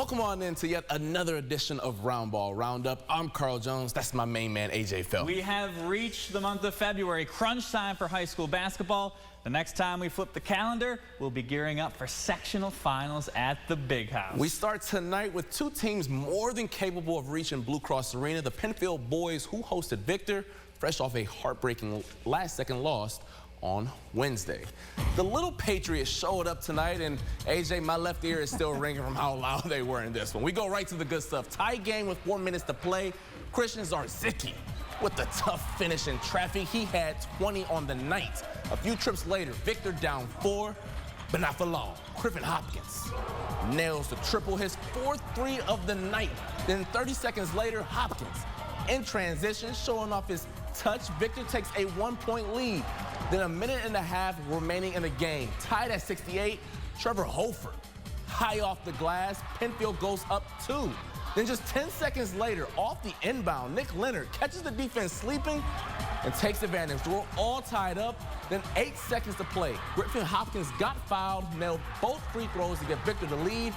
Welcome on into yet another edition of Roundball Roundup. I'm Carl Jones. That's my main man, AJ Phelps. We have reached the month of February, crunch time for high school basketball. The next time we flip the calendar, we'll be gearing up for sectional finals at the Big House. We start tonight with two teams more than capable of reaching Blue Cross Arena. The Penfield boys, who hosted Victor, fresh off a heartbreaking last-second loss on Wednesday. The little Patriots showed up tonight, and AJ, my left ear is still ringing from how loud they were in this one. We go right to the good stuff. Tie game with 4 minutes to play. Christian Zarzicki with the tough finish in traffic. He had 20 on the night. A few trips later, Victor down 4, but not for long. Griffin Hopkins nails the triple, his 4th 3 of the night. Then 30 seconds later, Hopkins in transition, showing off his touch. Victor takes a 1-point lead. Then a minute and a half remaining in the game. Tied at 68, Trevor Holford high off the glass. Penfield goes up 2. Then just 10 seconds later, off the inbound, Nick Leonard catches the defense sleeping and takes advantage. We're all tied up. Then 8 seconds to play. Griffin Hopkins got fouled, nailed both free throws to get Victor the lead,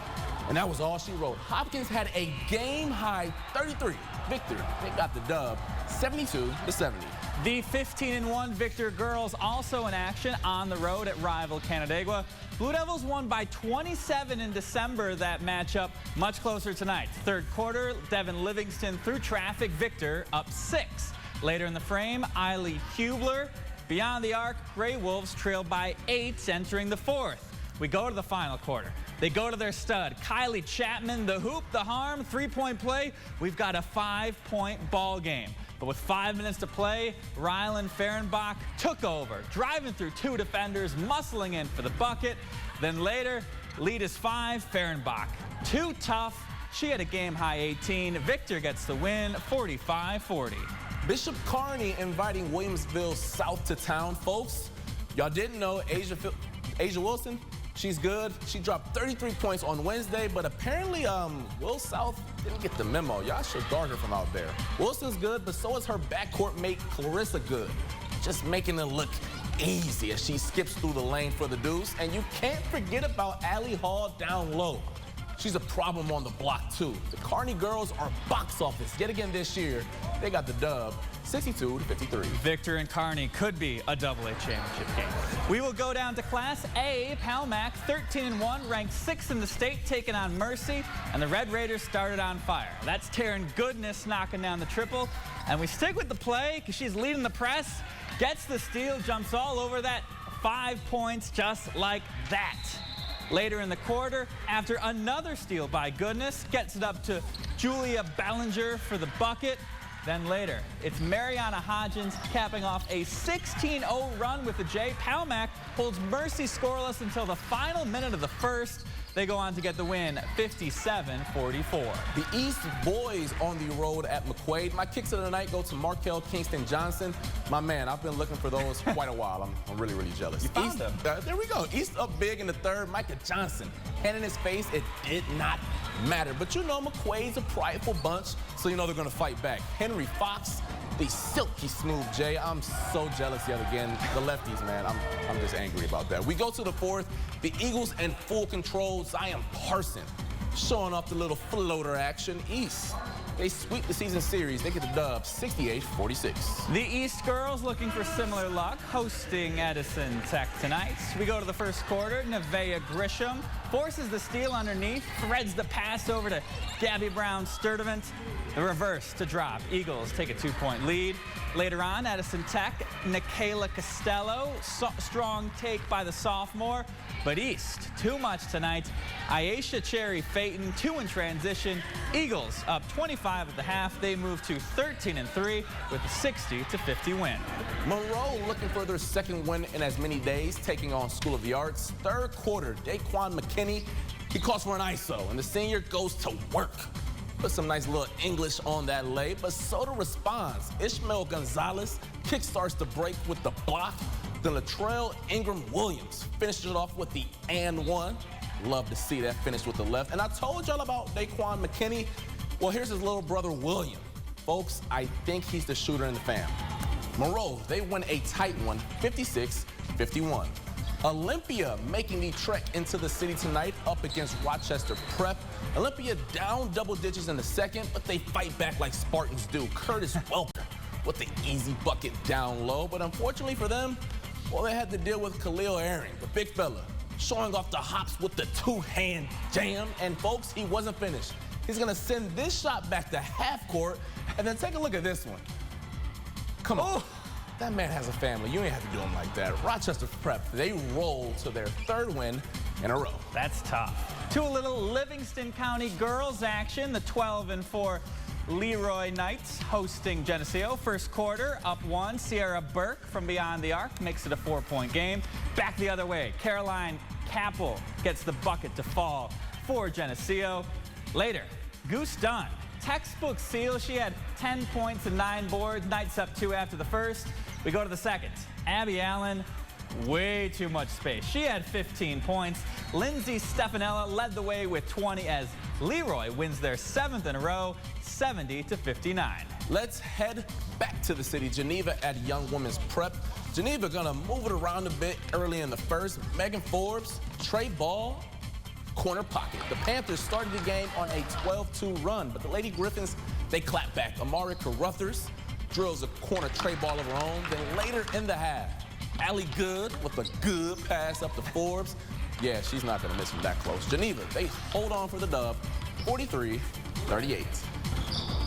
and that was all she wrote. Hopkins had a game-high 33. Victor, they got the dub, 72-70. The 15-1 Victor girls also in action on the road at rival Canandaigua. Blue Devils won by 27 in December. That matchup much closer tonight. Third quarter, Devin Livingston through traffic. Victor up 6. Later in the frame, Eiley Hubler. Beyond the arc, Grey Wolves trailed by 8 entering the 4th. We go to the final quarter. They go to their stud, Kylie Chapman, the hoop, the harm, 3-point play. We've got a 5-point ball game. But with 5 minutes to play, Rylan Fehrenbach took over, driving through 2 defenders, muscling in for the bucket. Then later, lead is 5, Fehrenbach. Too tough. She had a game-high 18. Victor gets the win, 45-40. Bishop Kearney inviting Williamsville South to town. Folks, y'all didn't know Asia Wilson, she's good. She dropped 33 points on Wednesday, but apparently Will South didn't get the memo. Y'all should guard her from out there. Wilson's good, but so is her backcourt mate Clarissa Good. Just making it look easy as she skips through the lane for the deuce. And you can't forget about Allie Hall down low. She's a problem on the block, too. The Kearney girls are box office yet again this year. They got the dub, 62-53. Victor and Kearney could be a AA championship game. We will go down to Class A. Palmac, 13-1, ranked 6th in the state, taking on Mercy, and the Red Raiders started on fire. That's Taryn Goodness knocking down the triple, and we stick with the play because she's leading the press, gets the steal, jumps all over that, 5 points just like that. Later in the quarter, after another steal by Goodness, gets it up to Julia Bellinger for the bucket. Then later, it's Mariana Hodgins capping off a 16-0 run with the J. Palmac holds Mercy scoreless until the final minute of the first. They go on to get the win, 57-44. The East boys on the road at McQuaid. My kicks of the night go to Markel Kingston Johnson. My man, I've been looking for those for quite a while. I'm really, really jealous. You found them. There we go. East up big in the 3rd. Micah Johnson, hand in his face. It did not matter. But you know McQuaid's a prideful bunch, so you know they're going to fight back. Henry Fox, the silky smooth J. I'm so jealous yet again. The lefties, man, I'm just angry about that. We go to the 4th. The Eagles in full control. Zion Parson showing off the little floater action. East, they sweep the season series. They get the dub, 68-46. The East girls looking for similar luck, hosting Edison Tech tonight. We go to the first quarter. Nevaeh Grisham forces the steal underneath, threads the pass over to Gabby Brown-Sturdivant. The reverse to drop. Eagles take a 2-point lead. Later on, Edison Tech, Nikayla Costello, strong take by the sophomore. But East, too much tonight. Aisha Cherry Phaeton, 2 in transition. Eagles up 25 at the half. They move to 13-3 with a 60-50 win. Monroe looking for their 2nd win in as many days, taking on School of the Arts. 3rd quarter, Daquan McKinney, he calls for an ISO, and the senior goes to work. Put some nice little English on that lay, but Soda responds. Ishmael Gonzalez kickstarts the break with the block. Then Latrell Ingram Williams finishes it off with the and one. Love to see that finish with the left. And I told y'all about Daquan McKinney. Well, here's his little brother, William. Folks, I think he's the shooter in the fam. Monroe, they win a tight one, 56-51. Olympia making the trek into the city tonight up against Rochester Prep. Olympia down double digits in the second, but they fight back like Spartans do. Curtis Welker with the easy bucket down low, but unfortunately for them, well, they had to deal with Khalil Aaron, the big fella, showing off the hops with the two-hand jam. And folks, he wasn't finished. He's gonna send this shot back to half court, and then take a look at this one. Come on. Oh. That man has a family. You ain't have to do him like that. Rochester Prep, they roll to their third win in a row. That's tough. To a little Livingston County girls action. The 12-4 Leroy Knights hosting Geneseo. First quarter, up one. Sierra Burke from beyond the arc makes it a 4-point game. Back the other way, Caroline Capel gets the bucket to fall for Geneseo. Later, Goose Dunn, textbook seal. She had 10 points and 9 boards. Knights up 2 after the first. We go to the second. Abby Allen, way too much space. She had 15 points. Lindsay Stefanella led the way with 20 as Leroy wins their 7th in a row, 70-59. Let's head back to the city. Geneva at Young Women's Prep. Geneva gonna move it around a bit early in the first. Megan Forbes, Trey Ball, corner pocket. The Panthers started the game on a 12-2 run, but the Lady Griffins, they clap back. Amari Carruthers drills a corner tray ball of her own. Then later in the half, Allie Good with a good pass up to Forbes. Yeah, she's not gonna miss from that close. Geneva, they hold on for the dub, 43-38.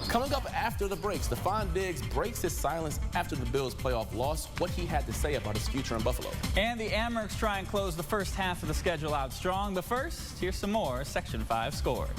Coming up after the break, Stephon Diggs breaks his silence after the Bills' playoff loss, what he had to say about his future in Buffalo. And the Amerks try and close the first half of the schedule out strong. But first, here's some more Section 5 scores.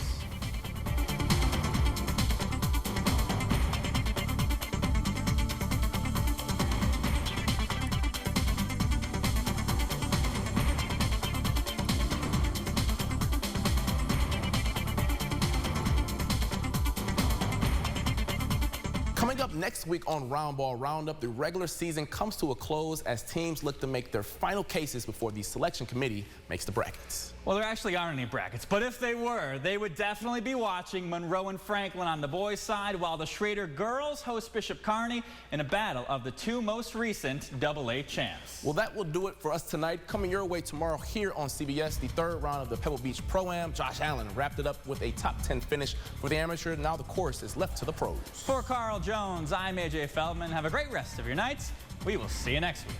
Coming up next week on Roundball Roundup, the regular season comes to a close as teams look to make their final cases before the selection committee makes the brackets. Well, there actually aren't any brackets, but if they were, they would definitely be watching Monroe and Franklin on the boys' side, while the Schrader girls host Bishop Kearney in a battle of the 2 most recent AA champs. Well, that will do it for us tonight. Coming your way tomorrow here on CBS, the 3rd round of the Pebble Beach Pro-Am. Josh Allen wrapped it up with a top 10 finish for the amateur. Now the course is left to the pros. For Carl Jones, I'm AJ Feldman. Have a great rest of your nights. We will see you next week.